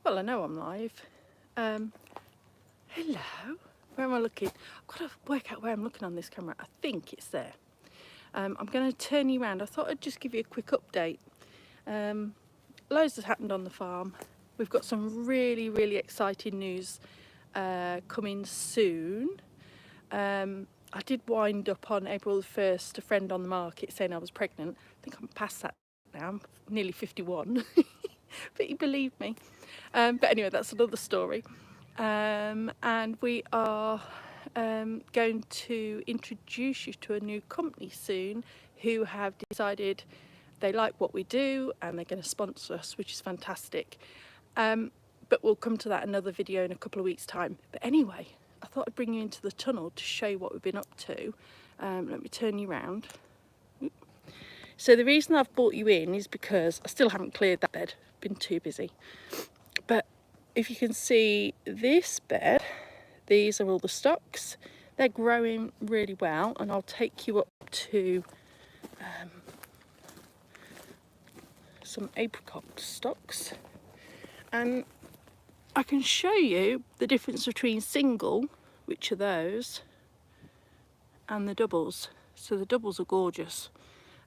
Well, I know I'm live. Hello. Where am I looking? I've got to work out where I'm looking on this camera. I think it's there. I'm going to turn you around. I thought I'd just give you a quick update. Loads has happened on the farm. We've got some really exciting news coming soon. I did wind up on April the 1st a friend on the market saying I was pregnant. I think I'm past that now. I'm nearly 51. But he believed me. But anyway, that's another story. And we are going to introduce you to a new company soon who have decided they like what we do and they're going to sponsor us, which is fantastic. But we'll come to that in another video in a couple of weeks' time. But anyway, I thought I'd bring you into the tunnel to show you what we've been up to. Let me turn you round. So the reason I've brought you in is because I still haven't cleared that bed. Been too busy. But if you can see this bed, these are all the stocks. They're growing really well, and I'll take you up to some apricot stocks, and I can show you the difference between single, which are those, and the doubles. So the doubles are gorgeous.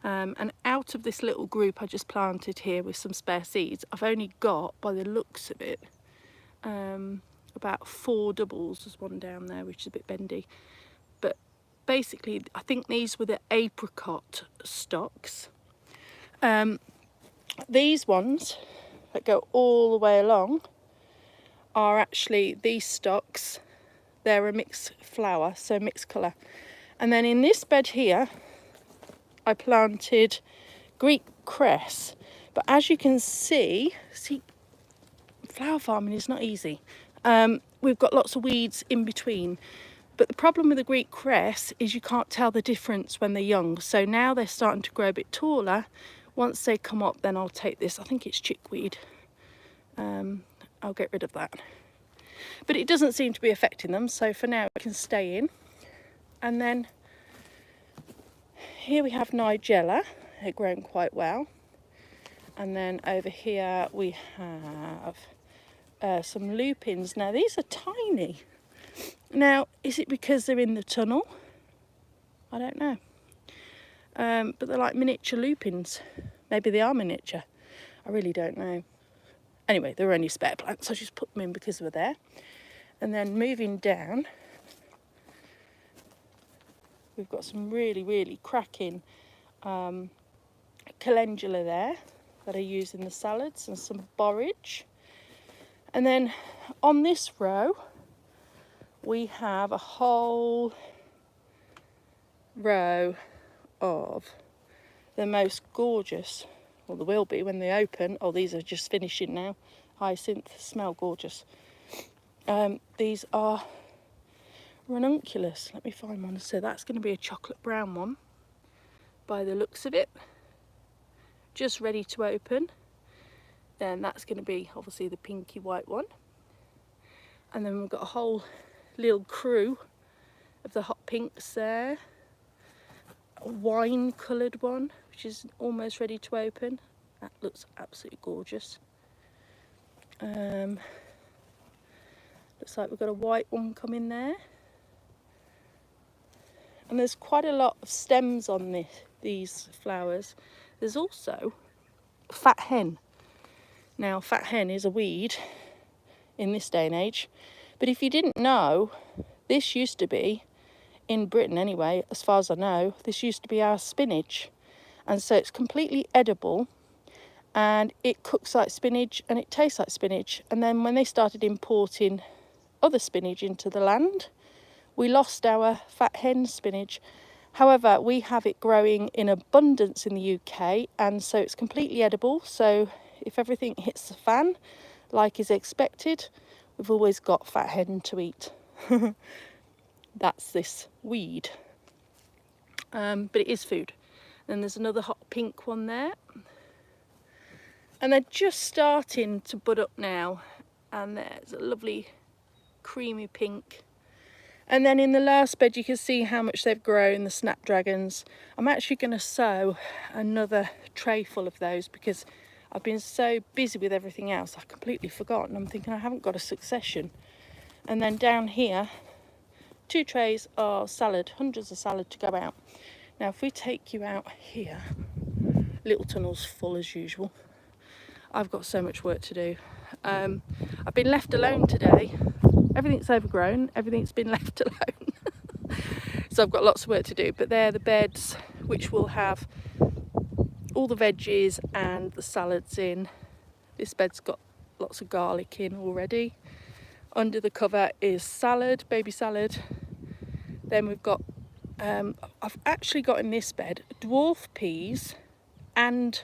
And out of this little group I just planted here with some spare seeds, I've only got, by the looks of it, about 4 doubles. There's one down there which is a bit bendy. But basically, I think these were the apricot stocks. These ones that go all the way along are actually these stocks. They're a mixed flower, so mixed colour. And then in this bed here, I planted Greek cress, but as you can see, flower farming is not easy. We've got lots of weeds in between, but the problem with the Greek cress is you can't tell the difference when they're young. So now they're starting to grow a bit taller. Once they come up, then I'll take this, I think it's chickweed. I'll get rid of that. But it doesn't seem to be affecting them, so for now it can stay in. And then here we have Nigella, they're growing quite well. And then over here we have some lupines. Now these are tiny. Now, is it because they're in the tunnel? I don't know. But they're like miniature lupines. Maybe they are miniature. I really don't know. Anyway, there were only spare plants, so I just put them in because they were there. And then moving down, we've got some really cracking calendula there that I use in the salads, and some borage. And then on this row, we have a whole row of the most gorgeous, well, there will be when they open. Oh, these are just finishing now. Hyacinth, smell gorgeous. These are Ranunculus. Let me find one. So that's going to be a chocolate brown one by the looks of it. Just ready to open. Then that's going to be obviously the pinky white one. And then we've got a whole little crew of the hot pinks there. A wine coloured one, which is almost ready to open. That looks absolutely gorgeous. Looks like we've got a white one coming there. And there's quite a lot of stems on these flowers. There's also fat hen. Now, fat hen is a weed in this day and age. But if you didn't know, this used to be, in Britain anyway, as far as I know, this used to be our spinach. And so it's completely edible, and it cooks like spinach and it tastes like spinach. And then when they started importing other spinach into the land, we lost our fat hen spinach. However, we have it growing in abundance in the UK, and so it's completely edible. So if everything hits the fan like is expected, we've always got fat hen to eat. That's this weed. But it is food. Then there's another hot pink one there. And they're just starting to bud up now. And there's a lovely creamy pink. And then in the last bed you can see how much they've grown, the snapdragons. I'm actually going to sow another tray full of those because I've been so busy with everything else, I've completely forgotten. I'm thinking I haven't got a succession. And then down here, 2 trays of salad, hundreds of salad to go out. Now if we take you out here, little tunnel's full as usual. I've got so much work to do. I've been left alone today. Everything's overgrown, everything's been left alone. So I've got lots of work to do, but they're the beds which will have all the veggies and the salads in. This bed's got lots of garlic in already. Under the cover is salad, baby salad. Then we've got, I've actually got in this bed dwarf peas and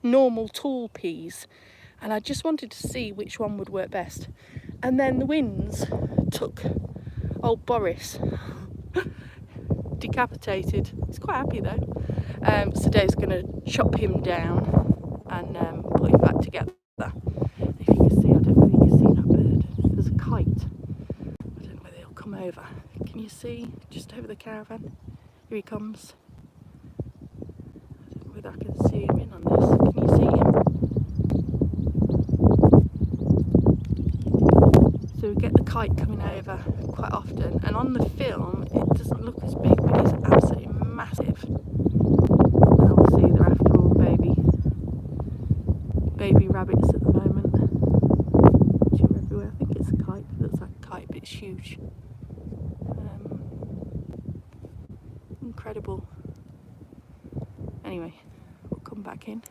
normal tall peas. And I just wanted to see which one would work best. And then the winds took old Boris, decapitated. He's quite happy though. So Dave's going to chop him down and put him back together. If you can see, I don't know if you can see that bird. There's a kite. I don't know whether he'll come over. Can you see just over the caravan? Here he comes. I don't know whether I can see him in on this. Can you see him? So we get the kite coming over quite often, and on the film it doesn't look as big, but it's absolutely massive. And obviously they're after all baby rabbits at the moment, which are everywhere. I think it's a kite. It looks like a kite, but it's huge. Incredible. Anyway, we'll come back in.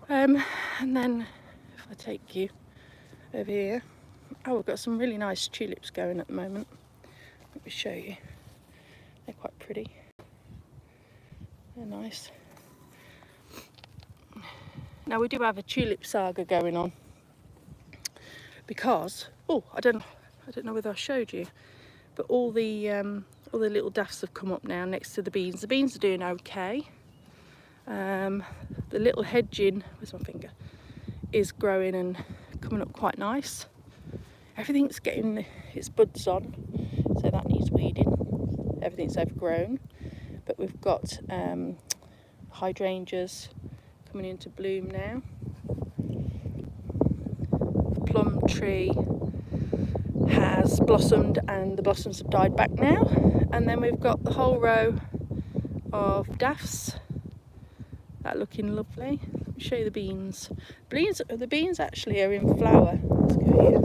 And then if I take you over here, oh, we've got some really nice tulips going at the moment. Let me show you. They're quite pretty. They're nice. Now we do have a tulip saga going on because, oh, I don't know whether I showed you, but all the little daffs have come up now next to the beans. The beans are doing okay. The little hedging, where's my finger, is growing and coming up quite nice. Everything's getting its buds on, so that needs weeding. Everything's overgrown, but we've got hydrangeas coming into bloom now. The plum tree has blossomed and the blossoms have died back now. And then we've got the whole row of daffs that are looking lovely. Let me show you the beans. The beans actually are in flower. Let's go here.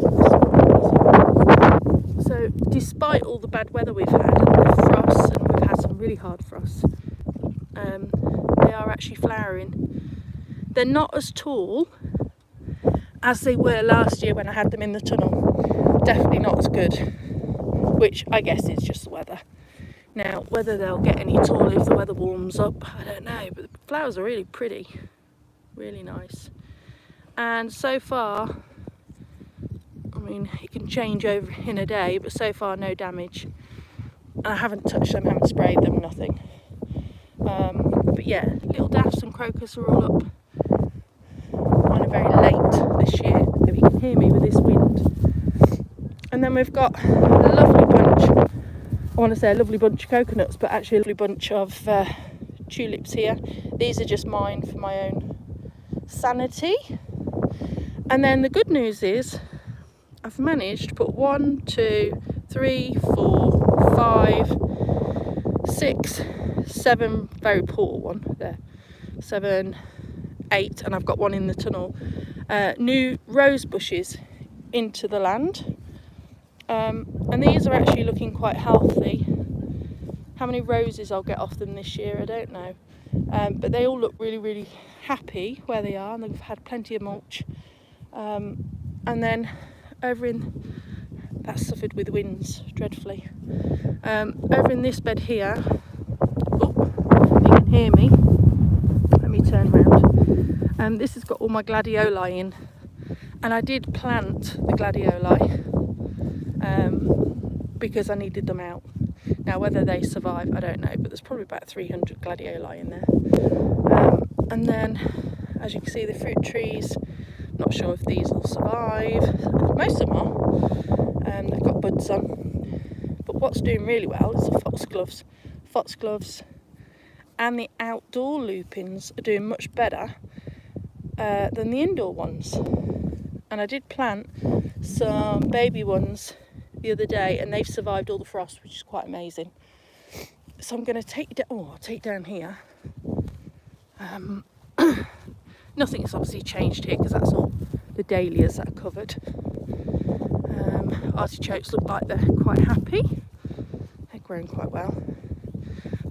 So despite all the bad weather we've had and the frost, and we've had some really hard frosts, they are actually flowering. They're not as tall as they were last year when I had them in the tunnel. Definitely not as good, which I guess is just the weather. Now, whether they'll get any taller if the weather warms up, I don't know, but the flowers are really pretty, really nice. And so far, I mean, it can change over in a day, but so far no damage. And I haven't touched them, haven't sprayed them, nothing. But yeah, little daffs and crocus are all up. Mine are very late this year, if you can hear me with this wind. And then we've got a lovely bunch, I want to say a lovely bunch of coconuts, but actually a lovely bunch of tulips here. These are just mine for my own sanity. And then the good news is I've managed to put 1, 2, 3, 4, 5, 6, 7, very poor one there, 7, 8, and I've got one in the tunnel, new rose bushes into the land. And these are actually looking quite healthy. How many roses I'll get off them this year, I don't know. But they all look really, really happy where they are, and they've had plenty of mulch. And then over in, that suffered with winds dreadfully. Over in this bed here, oh, you can hear me. Let me turn around. This has got all my gladioli in, and I did plant the gladioli because I needed them out. Now whether they survive, I don't know, but there's probably about 300 gladioli in there. And then, as you can see, the fruit trees, not sure if these will survive. Most of them are. They've got buds on. But what's doing really well is the foxgloves. Foxgloves and the outdoor lupines are doing much better. than the indoor ones. And I did plant some baby ones the other day, and they've survived all the frost, which is quite amazing. So I'm going to take I'll take down here. Nothing's obviously changed here because that's all the dahlias that are covered. Artichokes look like they're quite happy. They're growing quite well.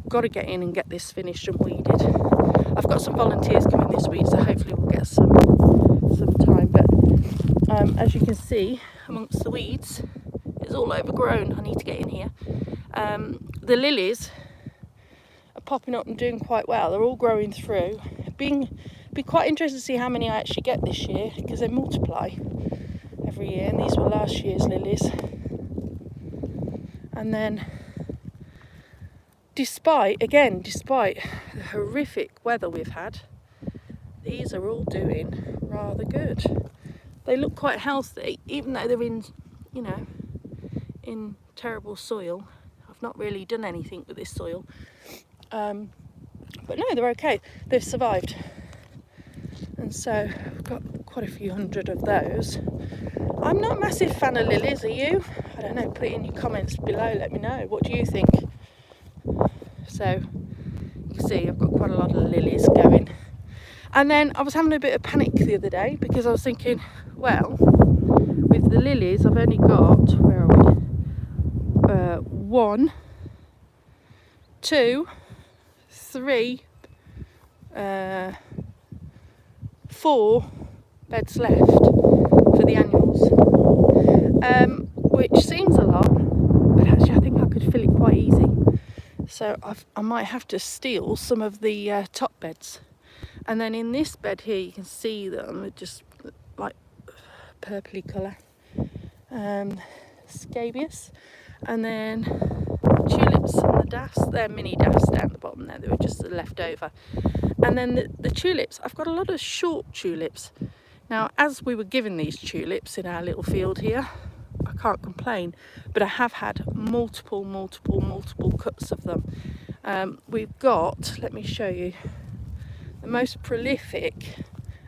Got to get in and get this finished and weeded. I've got some volunteers coming this week, so hopefully we'll get some time. But as you can see, amongst the weeds, it's all overgrown. I need to get in here. The lilies are popping up and doing quite well. They're all growing through. Be quite interested to see how many I actually get this year, because they multiply every year, and these were last year's lilies. And then despite the horrific weather we've had, these are all doing rather good. They look quite healthy, even though they're in, in terrible soil. I've not really done anything with this soil. But no, they're okay. They've survived. And so I've got quite a few hundred of those. I'm not a massive fan of lilies, are you? I don't know, put it in your comments below, let me know. What do you think? So you can see I've got quite a lot of lilies going. And then I was having a bit of panic the other day because I was thinking, well, with the lilies I've only got, where are we? 1, 2, 3, 4 beds left for the annuals, which seems a lot, but actually I think I could fill it quite easy. So I might have to steal some of the top beds, and then in this bed here you can see them, they're just like purpley colour, scabious, and then tulips and the daffs, they're mini daffs down the bottom there, they were just left over. And then the tulips, I've got a lot of short tulips. Now, as we were given these tulips in our little field here, I can't complain, but I have had multiple cuts of them. We've got, let me show you, the most prolific,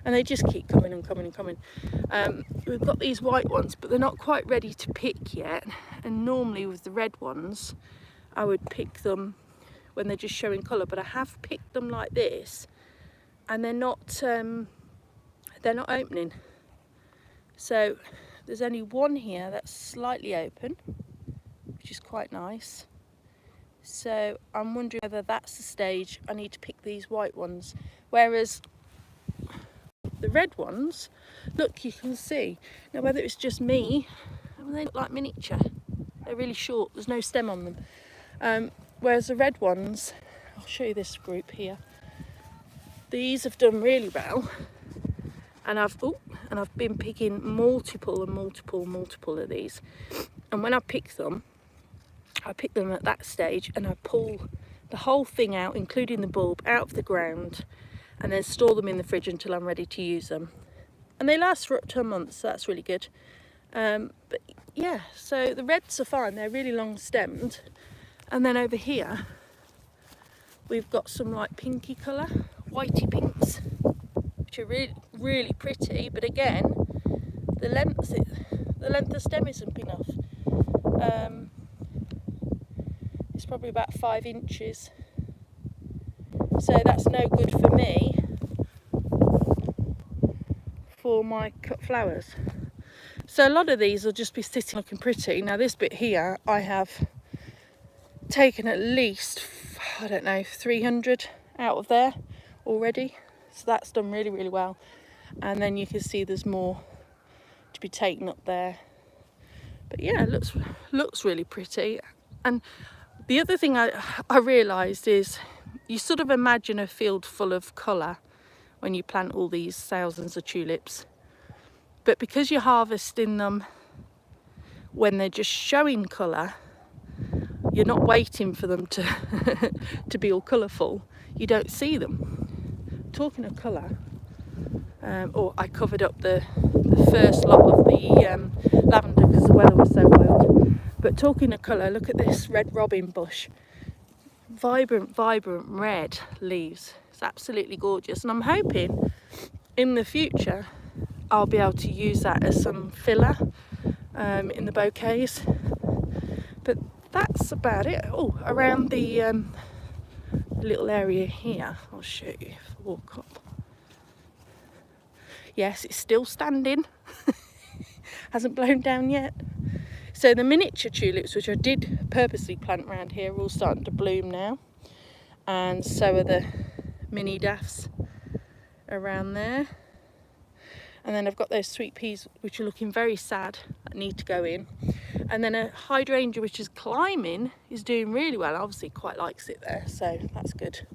and they just keep coming and coming and coming. We've got these white ones, but they're not quite ready to pick yet. And normally with the red ones, I would pick them when they're just showing colour, but I have picked them like this, and they're not opening. So there's only one here that's slightly open, which is quite nice. So I'm wondering whether that's the stage I need to pick these white ones, whereas the red ones, look, you can see now whether it's just me, they look like miniature. They're really short, there's no stem on them. Whereas the red ones, I'll show you this group here. These have done really well, and I've been picking multiple of these. And when I pick them at that stage, and I pull the whole thing out, including the bulb, out of the ground, and then store them in the fridge until I'm ready to use them. And they last for up to a month, so that's really good. But yeah, so the reds are fine, they're really long stemmed. And then over here, we've got some like pinky colour, whitey pinks, which are really pretty. But again, the length of stem isn't enough. It's probably about 5 inches. So that's no good for me for my cut flowers. So a lot of these will just be sitting looking pretty. Now this bit here, I have taken at least, I don't know, 300 out of there already, so that's done really well. And then you can see there's more to be taken up there, but yeah, it looks really pretty. And the other thing I realised is you sort of imagine a field full of colour when you plant all these thousands of tulips, but because you're harvesting them when they're just showing colour, you're not waiting for them to to be all colourful. You don't see them. Talking of colour, I covered up the first lot of the lavender because the weather was so wild. But talking of colour, look at this red robin bush. Vibrant red leaves. It's absolutely gorgeous, and I'm hoping in the future I'll be able to use that as some filler in the bouquets. But that's about it. Oh, around the little area here, I'll show you if I walk up. Yes, it's still standing. Hasn't blown down yet. So the miniature tulips, which I did purposely plant around here, are all starting to bloom now. And so are the mini daffs around there. And then I've got those sweet peas, which are looking very sad, that need to go in. And then a hydrangea, which is climbing, is doing really well. Obviously quite likes it there, so that's good.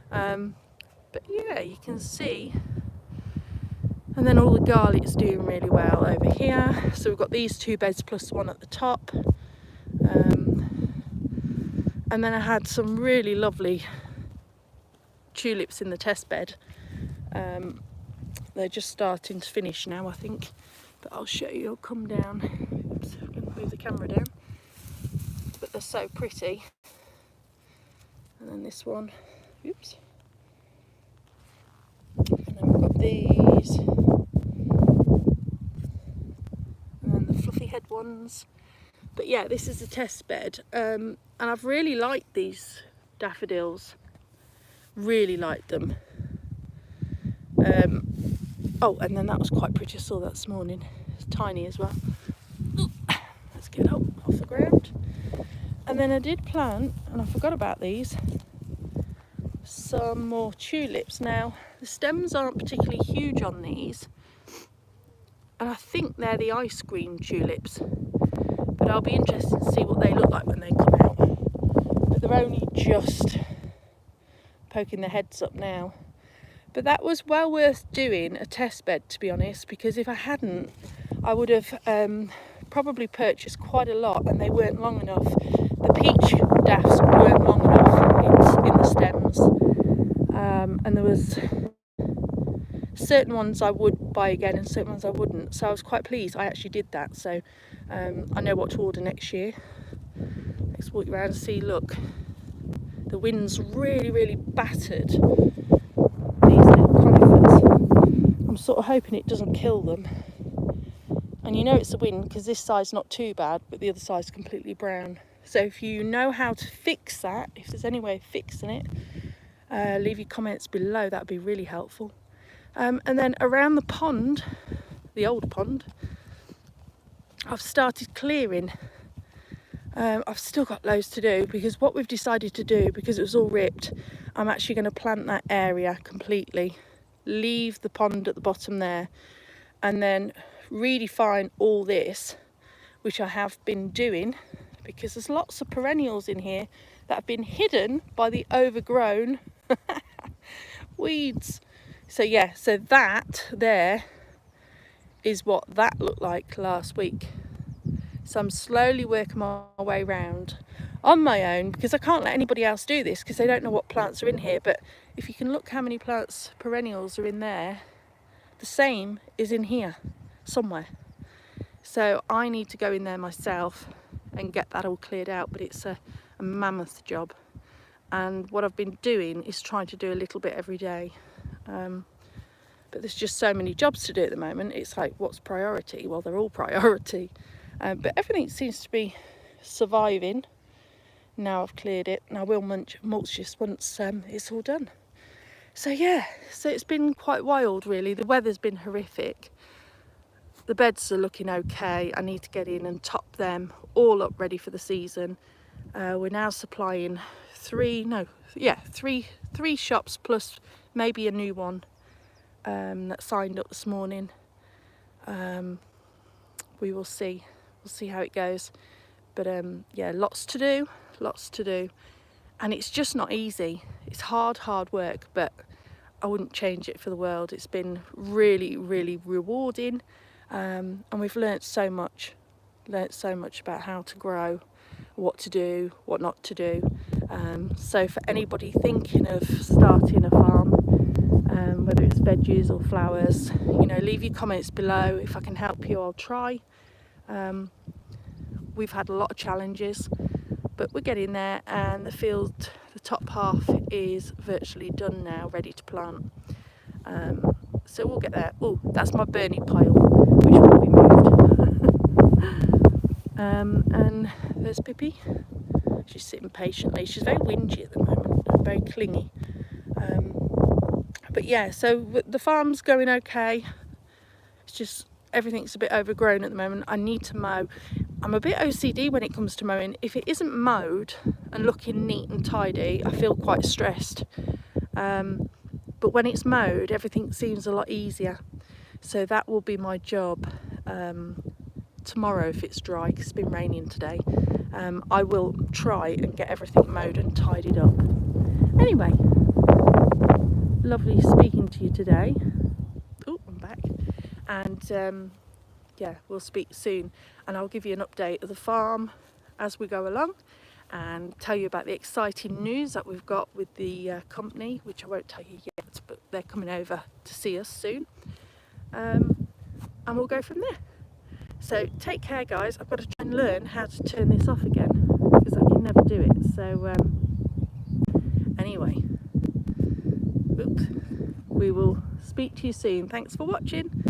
But yeah, you can see. And then all the garlic's doing really well over here. So we've got these 2 beds plus one at the top. And then I had some really lovely tulips in the test bed. They're just starting to finish now, I think. But I'll show you, I'll come down. Oops, I'm going to move the camera down. But they're so pretty. And then this one, oops. And then we've got these. And then the fluffy head ones. But yeah, this is a test bed. And I've really liked these daffodils. Really liked them. Oh, and then that was quite pretty. I saw that this morning. It's tiny as well. Let's get up off the ground. And then I did plant, and I forgot about these, some more tulips. Now, the stems aren't particularly huge on these, and I think they're the ice cream tulips. But I'll be interested to see what they look like when they come out. But they're only just poking their heads up now. But that was well worth doing, a test bed, to be honest, because if I hadn't, I would have probably purchased quite a lot, and they weren't long enough. The peach daffs weren't long enough in the stems, and there was certain ones I would buy again and certain ones I wouldn't. So I was quite pleased I actually did that. So I know what to order next year. Let's walk around and see. Look, the wind's really, really battered these little conifers. I'm sort of hoping it doesn't kill them. And you know it's the wind because this side's not too bad, but the other side's completely brown. So if you know how to fix that, if there's any way of fixing it, leave your comments below. That would be really helpful. And then around the pond, the old pond, I've started clearing. I've still got loads to do, because what we've decided to do, because it was all ripped, I'm actually going to plant that area completely, leave the pond at the bottom there, and then redefine all this, which I have been doing, because there's lots of perennials in here that have been hidden by the overgrown weeds. So yeah, so that there is what that looked like last week. So I'm slowly working my way around on my own, because I can't let anybody else do this because they don't know what plants are in here. But if you can look how many plants, perennials are in there, the same is in here somewhere. So I need to go in there myself and get that all cleared out, but it's a mammoth job. And what I've been doing is trying to do a little bit every day. But there's just so many jobs to do at the moment. It's like, what's priority? Well, they're all priority. But everything seems to be surviving. Now I've cleared it, and I will mulch this once it's all done. So yeah, so it's been quite wild really. The weather's been horrific. The beds are looking okay. I need to get in and top them all up ready for the season. We're now supplying three shops plus maybe a new one that signed up this morning. We will see. We'll see how it goes. But yeah, lots to do, and it's just not easy. It's hard work, but I wouldn't change it for the world. It's been really, really rewarding, and we've learnt so much about how to grow, what to do, what not to do. So for anybody thinking of starting a farm, whether it's veggies or flowers, you know, leave your comments below. If I can help you, I'll try. We've had a lot of challenges, but we're getting there, and the field, the top half is virtually done now, ready to plant. So we'll get there. Oh, that's my burning pile, which will be moved. And there's Pippi. She's sitting patiently. She's very whingy at the moment, very clingy. But yeah, so the farm's going okay. It's just everything's a bit overgrown at the moment. I need to mow. I'm a bit OCD when it comes to mowing. If it isn't mowed and looking neat and tidy, I feel quite stressed. But when it's mowed, everything seems a lot easier. So that will be my job tomorrow if it's dry, because it's been raining today. I will try and get everything mowed and tidied up. Anyway, lovely speaking to you today. Oh, I'm back. And yeah, we'll speak soon, and I'll give you an update of the farm as we go along and tell you about the exciting news that we've got with the company, which I won't tell you yet, but they're coming over to see us soon, and we'll go from there. So take care, guys. I've got to try and learn how to turn this off again, because I can never do it. So anyway, we will speak to you soon. Thanks for watching.